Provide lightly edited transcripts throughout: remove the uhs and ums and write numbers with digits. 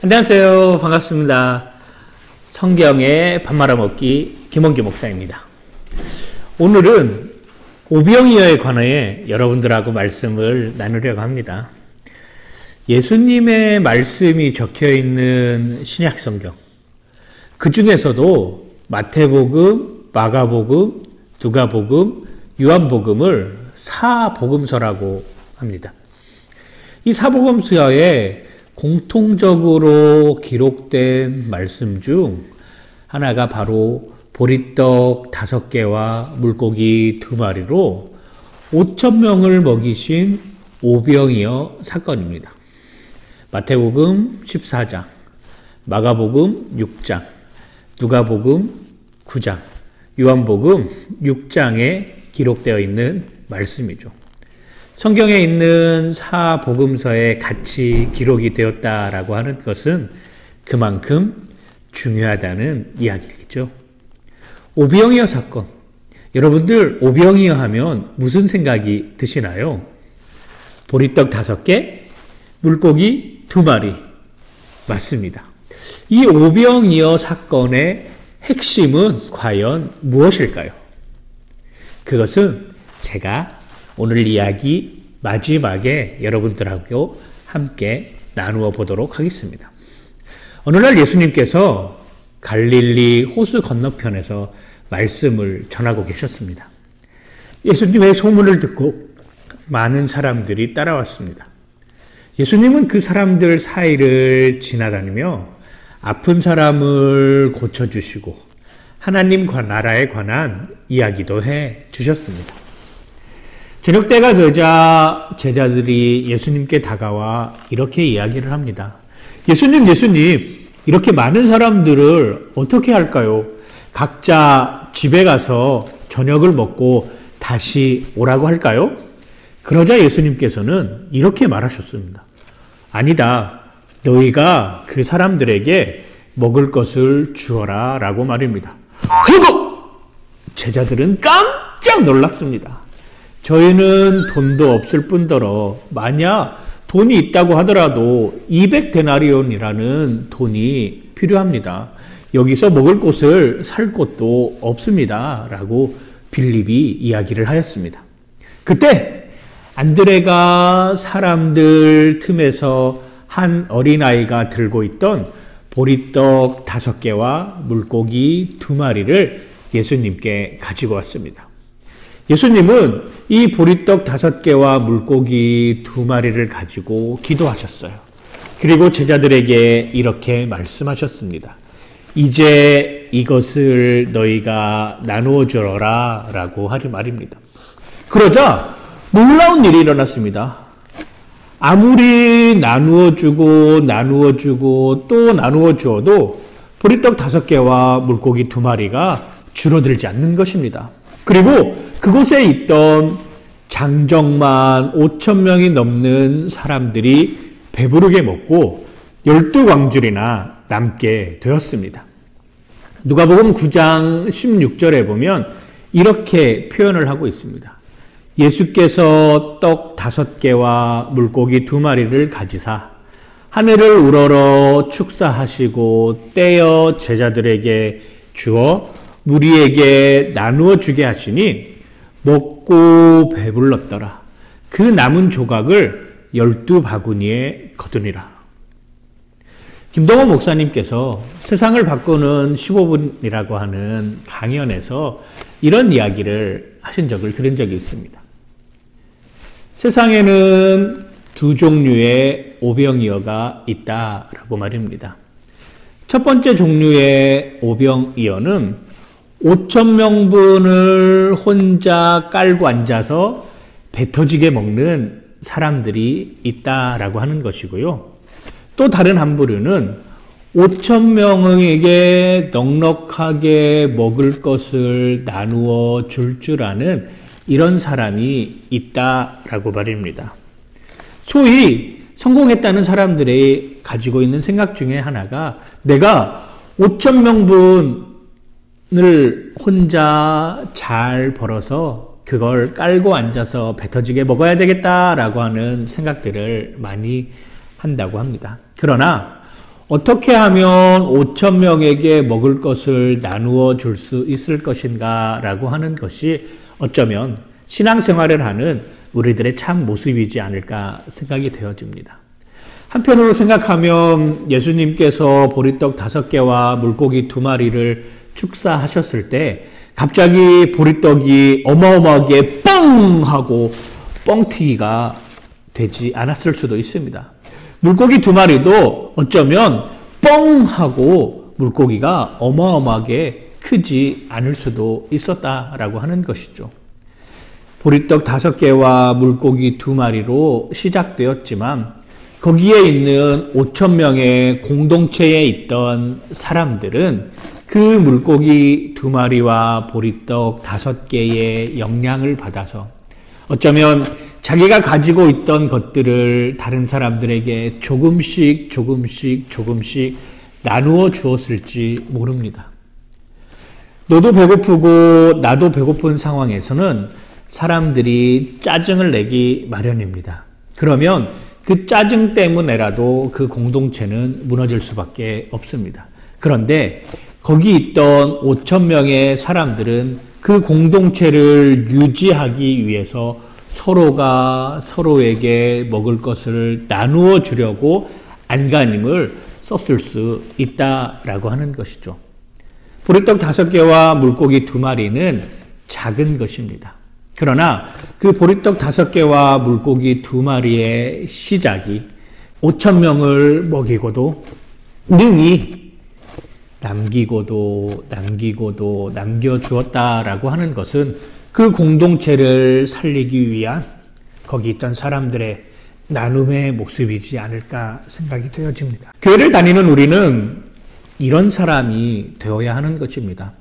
안녕하세요. 반갑습니다. 성경의 밥 말아먹기 김원기 목사입니다. 오늘은 오병이어에 관하여 여러분들하고 말씀을 나누려고 합니다. 예수님의 말씀이 적혀있는 신약성경, 그 중에서도 마태복음, 마가복음, 누가복음, 요한복음을 사복음서라고 합니다. 이 사복음서에 공통적으로 기록된 말씀 중 하나가 바로 보리떡 5개와 물고기 2마리로 5,000명을 먹이신 오병이어 사건입니다. 마태복음 14장, 마가복음 6장, 누가복음 9장, 요한복음 6장에 기록되어 있는 말씀이죠. 성경에 있는 사복음서에 같이 기록이 되었다라고 하는 것은 그만큼 중요하다는 이야기겠죠. 오병이어 사건. 여러분들 오병이어 하면 무슨 생각이 드시나요? 보리떡 5개, 물고기 2마리. 맞습니다. 이 오병이어 사건의 핵심은 과연 무엇일까요? 그것은 제가 오늘 이야기 마지막에 여러분들하고 함께 나누어 보도록 하겠습니다. 어느 날 예수님께서 갈릴리 호수 건너편에서 말씀을 전하고 계셨습니다. 예수님의 소문을 듣고 많은 사람들이 따라왔습니다. 예수님은 그 사람들 사이를 지나다니며 아픈 사람을 고쳐주시고 하나님과 나라에 관한 이야기도 해 주셨습니다. 저녁 때가 되자 제자들이 예수님께 다가와 이렇게 이야기를 합니다. 예수님, 이렇게 많은 사람들을 어떻게 할까요? 각자 집에 가서 저녁을 먹고 다시 오라고 할까요? 그러자 예수님께서는 이렇게 말하셨습니다. 아니다. 너희가 그 사람들에게 먹을 것을 주어라 라고 말입니다. 허구! 제자들은 깜짝 놀랐습니다. 저희는 돈도 없을 뿐더러 만약 돈이 있다고 하더라도 200데나리온이라는 돈이 필요합니다. 여기서 먹을 곳을 살 곳도 없습니다. 라고 빌립이 이야기를 하였습니다. 그때 안드레가 사람들 틈에서 한 어린아이가 들고 있던 보리떡 5개와 물고기 2마리를 예수님께 가지고 왔습니다. 예수님은 이 보리떡 5개와 물고기 2마리를 가지고 기도하셨어요. 그리고 제자들에게 이렇게 말씀하셨습니다. 이제 이것을 너희가 나누어 주어라 라고 하리 말입니다. 그러자 놀라운 일이 일어났습니다. 아무리 나누어 주고 또 나누어 주어도 보리떡 5개와 물고기 2마리가 줄어들지 않는 것입니다. 그리고 그곳에 있던 장정만 5,000명이 넘는 사람들이 배부르게 먹고 12광줄이나 남게 되었습니다. 누가복음 9장 16절에 보면 이렇게 표현을 하고 있습니다. 예수께서 떡 5개와 물고기 2마리를 가지사 하늘을 우러러 축사하시고 떼어 제자들에게 주어 무리에게 나누어 주게 하시니 먹고 배불렀더라. 그 남은 조각을 12바구니에 거두니라. 김동호 목사님께서 세상을 바꾸는 15분이라고 하는 강연에서 이런 이야기를 하신 적을 들은 적이 있습니다. 세상에는 2 종류의 오병이어가 있다라고 말입니다. 첫 번째 종류의 오병이어는 5,000명분을 혼자 깔고 앉아서 배 터지게 먹는 사람들이 있다라고 하는 것이고요. 또 다른 한 부류는 5,000명에게 넉넉하게 먹을 것을 나누어 줄 아는 이런 사람이 있다라고 말입니다. 소위 성공했다는 사람들이 가지고 있는 생각 중에 하나가 내가 5,000명분 을 혼자 잘 벌어서 그걸 깔고 앉아서 배 터지게 먹어야 되겠다라고 하는 생각들을 많이 한다고 합니다. 그러나 어떻게 하면 5천 명에게 먹을 것을 나누어 줄 수 있을 것인가 라고 하는 것이 어쩌면 신앙생활을 하는 우리들의 참 모습이지 않을까 생각이 되어집니다. 한편으로 생각하면 예수님께서 보리떡 5개와 물고기 2마리를 축사하셨을 때 갑자기 보리떡이 어마어마하게 뻥 하고 뻥튀기가 되지 않았을 수도 있습니다. 물고기 2마리도 어쩌면 뻥 하고 물고기가 어마어마하게 크지 않을 수도 있었다라고 하는 것이죠. 보리떡 5개와 물고기 2마리로 시작되었지만 거기에 있는 5천 명의 공동체에 있던 사람들은 그 물고기 2마리와 보리떡 5개의 영향을 받아서 어쩌면 자기가 가지고 있던 것들을 다른 사람들에게 조금씩 나누어 주었을지 모릅니다. 너도 배고프고 나도 배고픈 상황에서는 사람들이 짜증을 내기 마련입니다. 그러면 그 짜증 때문에라도 그 공동체는 무너질 수밖에 없습니다. 그런데 거기 있던 5천 명의 사람들은 그 공동체를 유지하기 위해서 서로가 서로에게 먹을 것을 나누어 주려고 안간힘을 썼을 수 있다라고 하는 것이죠. 보리떡 5개와 물고기 2마리는 작은 것입니다. 그러나 그 보리떡 5개와 물고기 2마리의 시작이 5천 명을 먹이고도 능히 남기고도 남겨주었다라고 하는 것은 그 공동체를 살리기 위한 거기 있던 사람들의 나눔의 모습이지 않을까 생각이 되어집니다. 교회를 다니는 우리는 이런 사람이 되어야 하는 것입니다.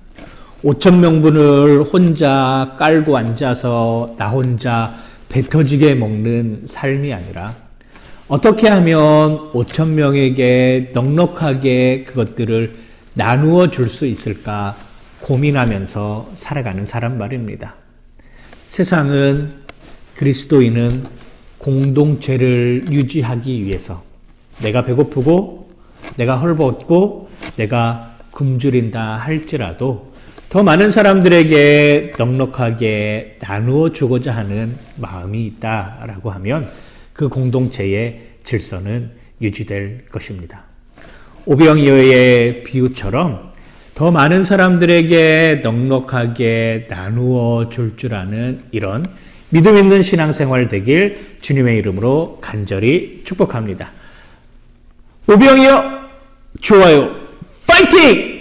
5천 명분을 혼자 깔고 앉아서 나 혼자 배 터지게 먹는 삶이 아니라 어떻게 하면 5천 명에게 넉넉하게 그것들을 나누어 줄 수 있을까 고민하면서 살아가는 사람 말입니다. 세상은 그리스도인은 공동체를 유지하기 위해서 내가 배고프고 내가 헐벗고 내가 굶주린다 할지라도 더 많은 사람들에게 넉넉하게 나누어 주고자 하는 마음이 있다라고 하면 그 공동체의 질서는 유지될 것입니다. 오병이어의 비유처럼 더 많은 사람들에게 넉넉하게 나누어 줄 줄 아는 이런 믿음 있는 신앙생활 되길 주님의 이름으로 간절히 축복합니다. 오병이어 좋아요 파이팅!